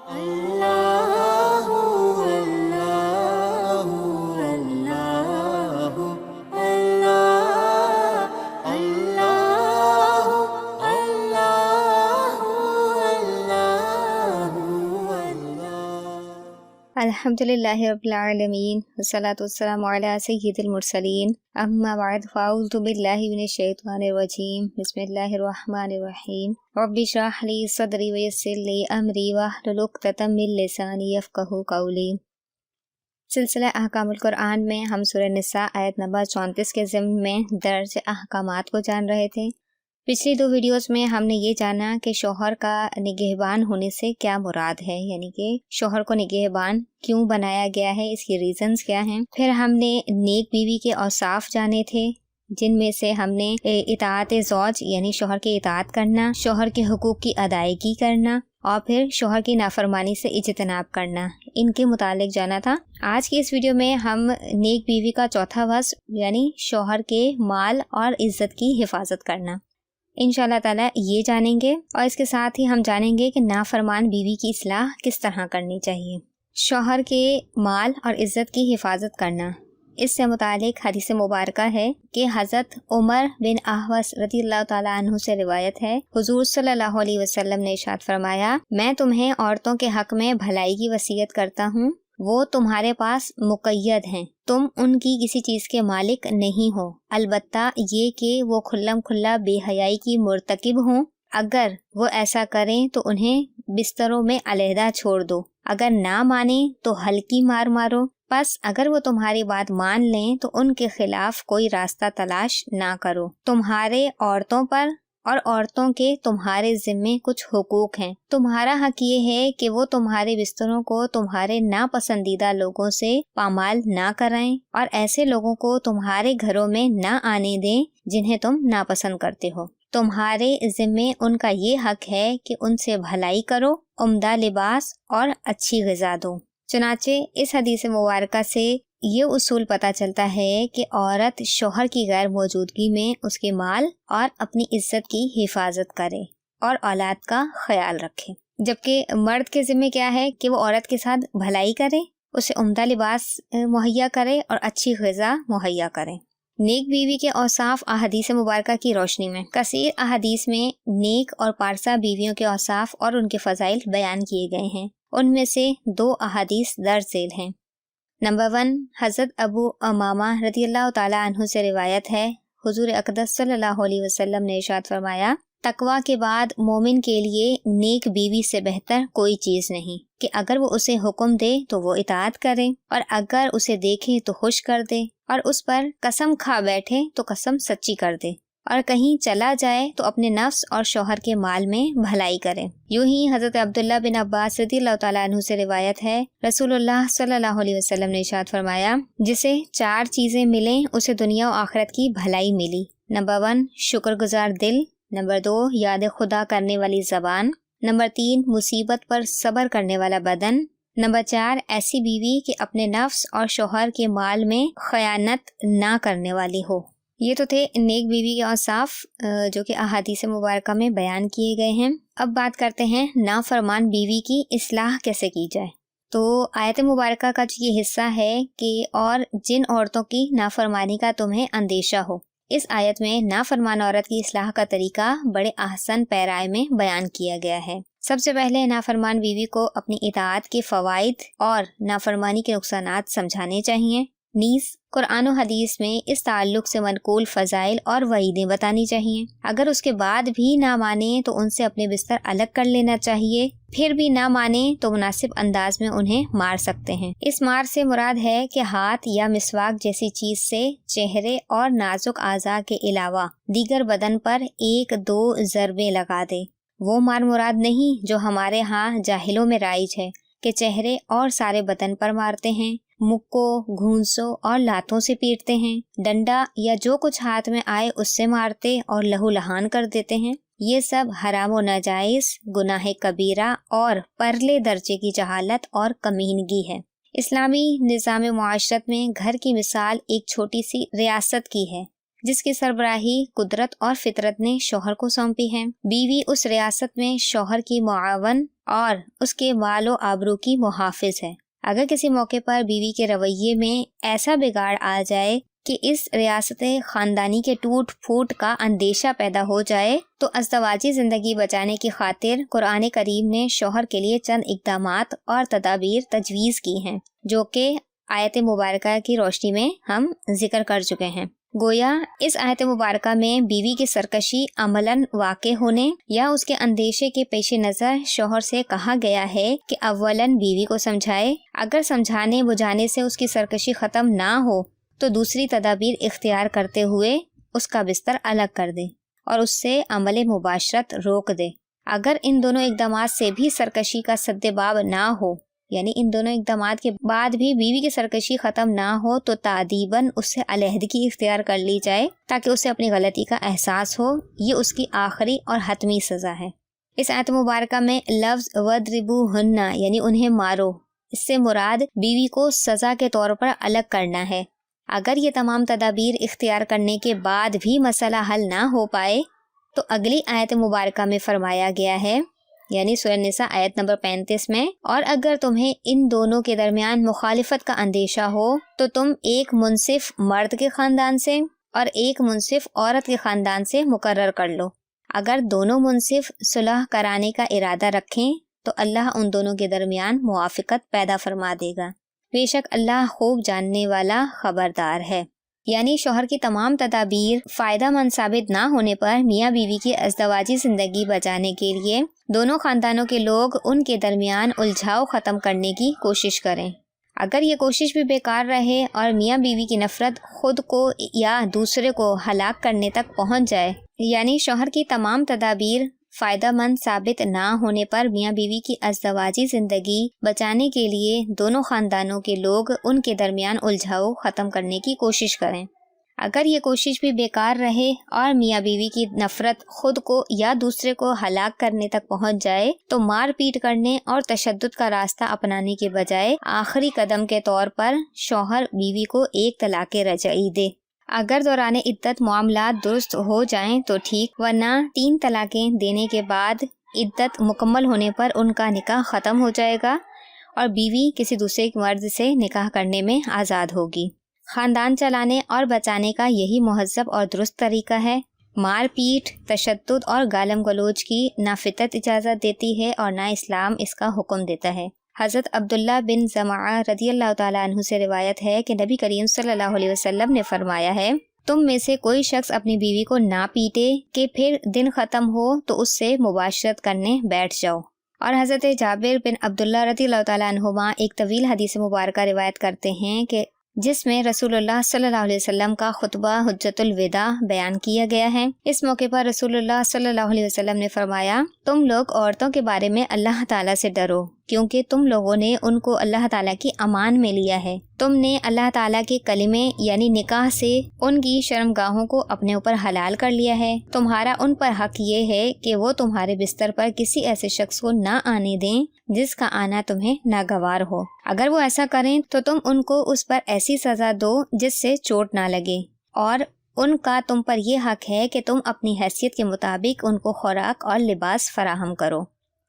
اللہ اللہ اللہ اللہ اللہ اللہ اللہ۔ الحمد للہ رب العالمین والصلاة والسلام علی سید المرسلین اما بعد فاعوذ باللہ من الشیطان الرجیم بسم اللہ الرحمن الرحیم رب اشرح لی صدری ویسر لی امری واحلل عقدۃ من لسانی یفقہوا قولی۔ سلسلہ احکام القرآن میں ہم سورہ نساء آیت نمبر 34 کے ضمن میں درج احکامات کو جان رہے تھے۔ پچھلی 2 ویڈیوز میں ہم نے یہ جانا کہ شوہر کا نگہبان ہونے سے کیا مراد ہے، یعنی کہ شوہر کو نگہبان کیوں بنایا گیا ہے، اس کی ریزنز کیا ہیں۔ پھر ہم نے نیک بیوی کے اوصاف جانے تھے، جن میں سے ہم نے اطاعت زوج یعنی شوہر کی اطاعت کرنا، شوہر کے حقوق کی ادائیگی کرنا اور پھر شوہر کی نافرمانی سے اجتناب کرنا، ان کے متعلق جانا تھا۔ آج کی اس ویڈیو میں ہم نیک بیوی کا چوتھا وصف یعنی شوہر کے مال اور عزت کی حفاظت کرنا انشاءاللہ تعالیٰ یہ جانیں گے، اور اس کے ساتھ ہی ہم جانیں گے کہ نافرمان بیوی کی اصلاح کس طرح کرنی چاہیے۔ شوہر کے مال اور عزت کی حفاظت کرنا، اس سے متعلق حدیث مبارکہ ہے کہ حضرت عمر بن احوص رضی اللہ تعالیٰ عنہ سے روایت ہے، حضور صلی اللہ علیہ وسلم نے ارشاد فرمایا، میں تمہیں عورتوں کے حق میں بھلائی کی وصیت کرتا ہوں، وہ تمہارے پاس مقید ہیں، تم ان کی کسی چیز کے مالک نہیں ہو، البتہ یہ کہ وہ کھلم کھلا بے حیائی کی مرتکب ہوں، اگر وہ ایسا کریں تو انہیں بستروں میں علیحدہ چھوڑ دو، اگر نہ مانیں تو ہلکی مار مارو، پس اگر وہ تمہاری بات مان لیں تو ان کے خلاف کوئی راستہ تلاش نہ کرو، تمہارے عورتوں پر اور عورتوں کے تمہارے ذمے کچھ حقوق ہیں، تمہارا حق یہ ہے کہ وہ تمہارے بستروں کو تمہارے ناپسندیدہ لوگوں سے پامال نہ کرائیں اور ایسے لوگوں کو تمہارے گھروں میں نہ آنے دیں جنہیں تم ناپسند کرتے ہو، تمہارے ذمے ان کا یہ حق ہے کہ ان سے بھلائی کرو، عمدہ لباس اور اچھی غذا دو۔ چنانچہ اس حدیث مبارکہ سے یہ اصول پتہ چلتا ہے کہ عورت شوہر کی غیر موجودگی میں اس کے مال اور اپنی عزت کی حفاظت کرے اور اولاد کا خیال رکھے، جبکہ مرد کے ذمہ کیا ہے کہ وہ عورت کے ساتھ بھلائی کرے، اسے عمدہ لباس مہیا کرے اور اچھی غذا مہیا کرے۔ نیک بیوی کے اوصاف احادیث مبارکہ کی روشنی میں کثیر احادیث میں نیک اور پارسا بیویوں کے اوصاف اور ان کے فضائل بیان کیے گئے ہیں، ان میں سے 2 احادیث درج ذیل ہیں۔ نمبر 1، حضرت ابو امامہ رضی اللہ تعالیٰ عنہ سے روایت ہے، حضور اقدس صلی اللہ علیہ وسلم نے ارشاد فرمایا، تقویٰ کے بعد مومن کے لیے نیک بیوی سے بہتر کوئی چیز نہیں کہ اگر وہ اسے حکم دے تو وہ اطاعت کرے اور اگر اسے دیکھے تو خوش کر دے اور اس پر قسم کھا بیٹھے تو قسم سچی کر دے اور کہیں چلا جائے تو اپنے نفس اور شوہر کے مال میں بھلائی کرے۔ یوں ہی حضرت عبداللہ بن عباس رضی اللہ تعالیٰ عنہ سے روایت ہے، رسول اللہ صلی اللہ علیہ وسلم نے ارشاد فرمایا، جسے 4 چیزیں ملیں اسے دنیا و آخرت کی بھلائی ملی۔ نمبر 1، شکر گزار دل، نمبر 2، یاد خدا کرنے والی زبان، نمبر 3، مصیبت پر صبر کرنے والا بدن، نمبر 4، ایسی بیوی کہ اپنے نفس اور شوہر کے مال میں خیانت نہ کرنے والی ہو۔ یہ تو تھے نیک بیوی کے اوصاف جو کہ احادیث مبارکہ میں بیان کیے گئے ہیں۔ اب بات کرتے ہیں نافرمان بیوی کی اصلاح کیسے کی جائے۔ تو آیت مبارکہ کا جو یہ حصہ ہے کہ اور جن عورتوں کی نافرمانی کا تمہیں اندیشہ ہو، اس آیت میں نافرمان عورت کی اصلاح کا طریقہ بڑے احسن پیرائے میں بیان کیا گیا ہے۔ سب سے پہلے نافرمان بیوی کو اپنی اطاعت کے فوائد اور نافرمانی کے نقصانات سمجھانے چاہیے، نیز قرآن و حدیث میں اس تعلق سے منقول فضائل اور وعیدیں بتانی چاہیے۔ اگر اس کے بعد بھی نہ مانے تو ان سے اپنے بستر الگ کر لینا چاہیے، پھر بھی نہ مانے تو مناسب انداز میں انہیں مار سکتے ہیں۔ اس مار سے مراد ہے کہ ہاتھ یا مسواک جیسی چیز سے چہرے اور نازک اعضاء کے علاوہ دیگر بدن پر 1-2 ضربیں لگا دے۔ وہ مار مراد نہیں جو ہمارے ہاں جاہلوں میں رائج ہے کہ چہرے اور سارے بدن پر مارتے ہیں، مکوں، گھونسوں اور لاتوں سے پیٹتے ہیں، ڈنڈا یا جو کچھ ہاتھ میں آئے اس سے مارتے اور لہو لہان کر دیتے ہیں۔ یہ سب حرام و ناجائز، گناہ کبیرہ اور پرلے درجے کی جہالت اور کمینگی ہے۔ اسلامی نظام معاشرت میں گھر کی مثال ایک چھوٹی سی ریاست کی ہے جس کی سربراہی قدرت اور فطرت نے شوہر کو سونپی ہے۔ بیوی اس ریاست میں شوہر کی معاون اور اس کے مال و آبرو کی محافظ ہے۔ اگر کسی موقع پر بیوی کے رویے میں ایسا بگاڑ آ جائے کہ اس ریاست خاندانی کے ٹوٹ پھوٹ کا اندیشہ پیدا ہو جائے تو ازدواجی زندگی بچانے کی خاطر قرآن کریم نے شوہر کے لیے چند اقدامات اور تدابیر تجویز کی ہیں، جو کہ آیت مبارکہ کی روشنی میں ہم ذکر کر چکے ہیں۔ گویا اس آیت مبارکہ میں بیوی کی سرکشی عملاً واقع ہونے یا اس کے اندیشے کے پیش نظر شوہر سے کہا گیا ہے کہ اولاً بیوی کو سمجھائے، اگر سمجھانے بجھانے سے اس کی سرکشی ختم نہ ہو تو دوسری تدابیر اختیار کرتے ہوئے اس کا بستر الگ کر دے اور اس سے عمل مباشرت روک دے۔ اگر ان دونوں اقدامات سے بھی سرکشی کا سدباب نہ ہو، یعنی ان دونوں اقدامات کے بعد بھی بیوی کی سرکشی ختم نہ ہو، تو تادیباً اس سے علیحدگی اختیار کر لی جائے تاکہ اسے اپنی غلطی کا احساس ہو۔ یہ اس کی آخری اور حتمی سزا ہے۔ اس آیت مبارکہ میں لفظ وَاضْرِبُوهُنَّ یعنی انہیں مارو، اس سے مراد بیوی کو سزا کے طور پر الگ کرنا ہے۔ اگر یہ تمام تدابیر اختیار کرنے کے بعد بھی مسئلہ حل نہ ہو پائے تو اگلی آیت مبارکہ میں فرمایا گیا ہے، یعنی سورہ النساء آیت نمبر 35 میں، اور اگر تمہیں ان دونوں کے درمیان مخالفت کا اندیشہ ہو تو تم ایک منصف مرد کے خاندان سے اور ایک منصف عورت کے خاندان سے مقرر کر لو۔ اگر دونوں منصف صلح کرانے کا ارادہ رکھیں تو اللہ ان دونوں کے درمیان موافقت پیدا فرما دے گا، بے شک اللہ خوب جاننے والا خبردار ہے۔ یعنی شوہر کی تمام تدابیر فائدہ مند ثابت نہ ہونے پر میاں بیوی کی ازدواجی زندگی بچانے کے لیے دونوں خاندانوں کے لوگ ان کے درمیان الجھاؤ ختم کرنے کی کوشش کریں۔ اگر یہ کوشش بھی بیکار رہے اور میاں بیوی کی نفرت خود کو یا دوسرے کو ہلاک کرنے تک پہنچ جائے، یعنی شوہر کی تمام تدابیر فائدہ مند ثابت نہ ہونے پر میاں بیوی کی ازدواجی زندگی بچانے کے لیے دونوں خاندانوں کے لوگ ان کے درمیان الجھاؤ ختم کرنے کی کوشش کریں۔ اگر یہ کوشش بھی بیکار رہے اور میاں بیوی کی نفرت خود کو یا دوسرے کو ہلاک کرنے تک پہنچ جائے تو مار پیٹ کرنے اور تشدد کا راستہ اپنانے کے بجائے آخری قدم کے طور پر شوہر بیوی کو ایک طلاق رجعی دے۔ اگر دوران عدت معاملات درست ہو جائیں تو ٹھیک، ورنہ 3 طلاقیں دینے کے بعد عدت مکمل ہونے پر ان کا نکاح ختم ہو جائے گا اور بیوی کسی دوسرے مرد سے نکاح کرنے میں آزاد ہوگی۔ خاندان چلانے اور بچانے کا یہی مہذب اور درست طریقہ ہے۔ مار پیٹ، تشدد اور گالم گلوچ کی نہ فطرت اجازت دیتی ہے اور نہ اسلام اس کا حکم دیتا ہے۔ حضرت عبداللہ بن زمعہ رضی اللہ تعالیٰ عنہ سے روایت ہے کہ نبی کریم صلی اللہ علیہ وسلم نے فرمایا ہے، تم میں سے کوئی شخص اپنی بیوی کو نہ پیٹے کہ پھر دن ختم ہو تو اس سے مباشرت کرنے بیٹھ جاؤ۔ اور حضرت جابر بن عبداللہ رضی اللہ تعالیٰ عنہما ایک طویل حدیث مبارکہ روایت کرتے ہیں کہ جس میں رسول اللہ صلی اللہ علیہ وسلم کا خطبہ حجۃ الوداع بیان کیا گیا ہے۔ اس موقع پر رسول اللہ صلی اللہ علیہ وسلم نے فرمایا، تم لوگ عورتوں کے بارے میں اللہ تعالیٰ سے ڈرو، کیونکہ تم لوگوں نے ان کو اللہ تعالیٰ کی امان میں لیا ہے۔ تم نے اللہ تعالیٰ کے کلمے یعنی نکاح سے ان کی شرمگاہوں کو اپنے اوپر حلال کر لیا ہے۔ تمہارا ان پر حق یہ ہے کہ وہ تمہارے بستر پر کسی ایسے شخص کو نہ آنے دیں جس کا آنا تمہیں ناگوار ہو۔ اگر وہ ایسا کریں تو تم ان کو اس پر ایسی سزا دو جس سے چوٹ نہ لگے، اور ان کا تم پر یہ حق ہے کہ تم اپنی حیثیت کے مطابق ان کو خوراک اور لباس فراہم کرو۔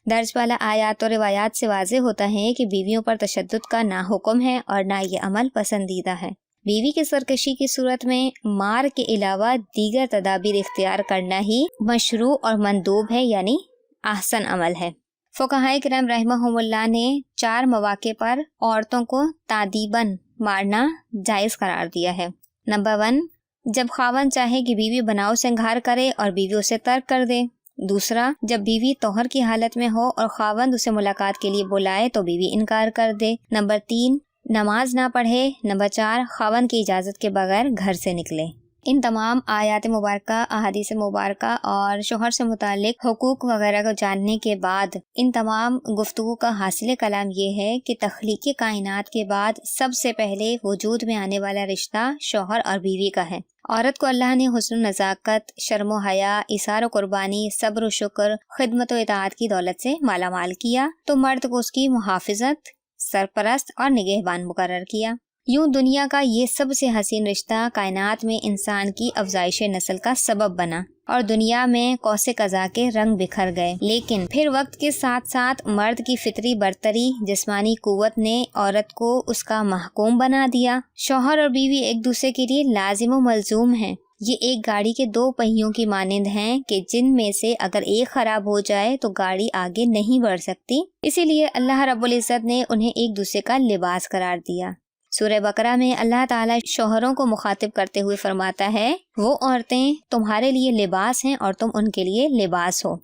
درج والا آیات اور روایات سے واضح ہوتا ہے کہ بیویوں پر تشدد کا نہ حکم ہے اور نہ یہ عمل پسندیدہ ہے۔ بیوی کی سرکشی کی صورت میں مار کے علاوہ دیگر تدابیر اختیار کرنا ہی مشروع اور مندوب ہے، یعنی احسن عمل ہے۔ فقہائے کرام رحمہم اللہ نے 4 مواقع پر عورتوں کو تادیباً مارنا جائز قرار دیا ہے۔ نمبر 1، جب خاوند چاہے کہ بیوی بناؤ سنگھار کرے اور بیوی اسے ترک کر دے۔ دوسرا، جب بیوی طہر کی حالت میں ہو اور خاوند اسے ملاقات کے لیے بلائے تو بیوی انکار کر دے۔ نمبر 3، نماز نہ پڑھے۔ نمبر 4، خاوند کی اجازت کے بغیر گھر سے نکلے۔ ان تمام آیات مبارکہ، احادیث مبارکہ اور شوہر سے متعلق حقوق وغیرہ کو جاننے کے بعد ان تمام گفتگو کا حاصل کلام یہ ہے کہ تخلیق کائنات کے بعد سب سے پہلے وجود میں آنے والا رشتہ شوہر اور بیوی کا ہے۔ عورت کو اللہ نے حسن و نزاکت، شرم و حیا، ایثار و قربانی، صبر و شکر، خدمت و اطاعت کی دولت سے مالا مال کیا تو مرد کو اس کی محافظت، سرپرست اور نگہبان مقرر کیا۔ یوں دنیا کا یہ سب سے حسین رشتہ کائنات میں انسان کی افزائش نسل کا سبب بنا اور دنیا میں قوس قزح کے رنگ بکھر گئے، لیکن پھر وقت کے ساتھ ساتھ مرد کی فطری برتری، جسمانی قوت نے عورت کو اس کا محکوم بنا دیا۔ شوہر اور بیوی ایک دوسرے کے لیے لازم و ملزوم ہیں۔ یہ ایک گاڑی کے دو پہیوں کی مانند ہیں کہ جن میں سے اگر ایک خراب ہو جائے تو گاڑی آگے نہیں بڑھ سکتی، اسی لیے اللہ رب العزت نے انہیں ایک دوسرے کا لباس قرار دیا۔ سورہ بقرہ میں اللہ تعالیٰ شوہروں کو مخاطب کرتے ہوئے فرماتا ہے، وہ عورتیں تمہارے لیے لباس ہیں اور تم ان کے لیے لباس ہو،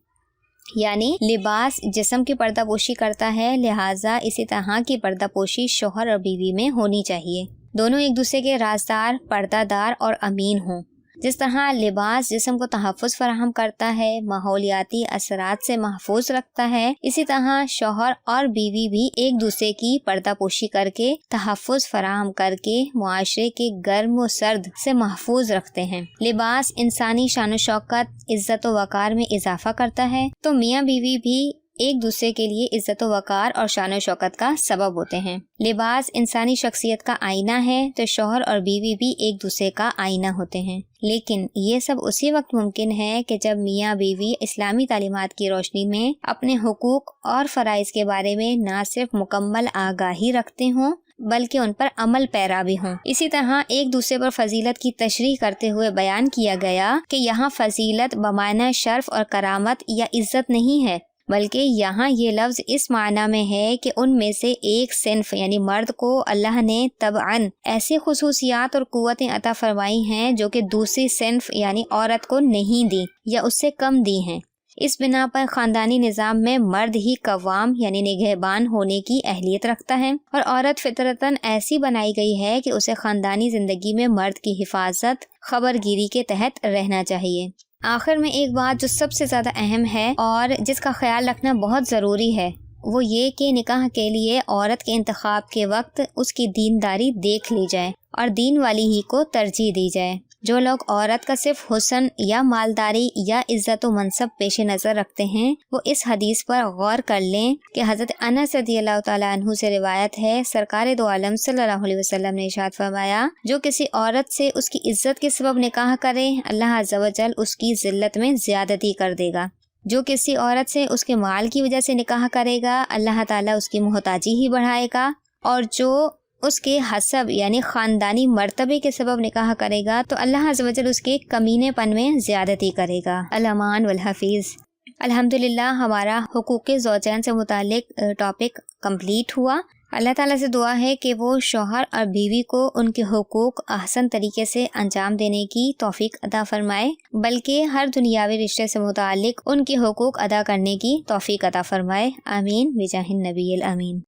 یعنی لباس جسم کی پردہ پوشی کرتا ہے، لہٰذا اسی طرح کی پردہ پوشی شوہر اور بیوی میں ہونی چاہیے۔ دونوں ایک دوسرے کے رازدار، پردہ دار اور امین ہوں۔ جس طرح لباس جسم کو تحفظ فراہم کرتا ہے، ماحولیاتی اثرات سے محفوظ رکھتا ہے، اسی طرح شوہر اور بیوی بھی ایک دوسرے کی پردہ پوشی کر کے، تحفظ فراہم کر کے معاشرے کے گرم و سرد سے محفوظ رکھتے ہیں۔ لباس انسانی شان و شوکت، عزت و وقار میں اضافہ کرتا ہے، تو میاں بیوی بھی ایک دوسرے کے لیے عزت و وقار اور شان و شوکت کا سبب ہوتے ہیں۔ لباس انسانی شخصیت کا آئینہ ہے، تو شوہر اور بیوی بھی ایک دوسرے کا آئینہ ہوتے ہیں، لیکن یہ سب اسی وقت ممکن ہے کہ جب میاں بیوی اسلامی تعلیمات کی روشنی میں اپنے حقوق اور فرائض کے بارے میں نہ صرف مکمل آگاہی رکھتے ہوں بلکہ ان پر عمل پیرا بھی ہوں۔ اسی طرح ایک دوسرے پر فضیلت کی تشریح کرتے ہوئے بیان کیا گیا کہ یہاں فضیلت بمعنی شرف اور کرامت یا عزت نہیں ہے، بلکہ یہاں یہ لفظ اس معنی میں ہے کہ ان میں سے ایک صنف یعنی مرد کو اللہ نے طبعاً ایسی خصوصیات اور قوتیں عطا فرمائی ہیں جو کہ دوسری صنف یعنی عورت کو نہیں دی یا اس سے کم دی ہیں۔ اس بنا پر خاندانی نظام میں مرد ہی قوام یعنی نگہبان ہونے کی اہلیت رکھتا ہے، اور عورت فطرتاً ایسی بنائی گئی ہے کہ اسے خاندانی زندگی میں مرد کی حفاظت، خبر گیری کے تحت رہنا چاہیے۔ آخر میں ایک بات جو سب سے زیادہ اہم ہے اور جس کا خیال رکھنا بہت ضروری ہے، وہ یہ کہ نکاح کے لیے عورت کے انتخاب کے وقت اس کی دینداری دیکھ لی جائے اور دین والی ہی کو ترجیح دی جائے۔ جو لوگ عورت کا صرف حسن یا مالداری یا عزت و منصب پیش نظر رکھتے ہیں، وہ اس حدیث پر غور کر لیں کہ حضرت انس رضی اللہ تعالیٰ عنہ سے روایت ہے، سرکار دو عالم صلی اللہ علیہ وسلم نے ارشاد فرمایا، جو کسی عورت سے اس کی عزت کے سبب نکاح کرے، اللہ عز و جل اس کی ذلت میں زیادتی کر دے گا۔ جو کسی عورت سے اس کے مال کی وجہ سے نکاح کرے گا، اللہ تعالیٰ اس کی محتاجی ہی بڑھائے گا، اور جو اس کے حسب یعنی خاندانی مرتبے کے سبب نکاح کرے گا تو اللہ عز و جل اس کے کمینے پن میں زیادتی کرے گا۔ الامان والحفیظ۔ الحمدللہ ہمارا حقوق زوجین سے متعلق ٹاپک کمپلیٹ ہوا۔ اللہ تعالیٰ سے دعا ہے کہ وہ شوہر اور بیوی کو ان کے حقوق احسن طریقے سے انجام دینے کی توفیق عطا فرمائے، بلکہ ہر دنیاوی رشتے سے متعلق ان کے حقوق ادا کرنے کی توفیق عطا فرمائے۔ آمین بجاہ النبی الامین۔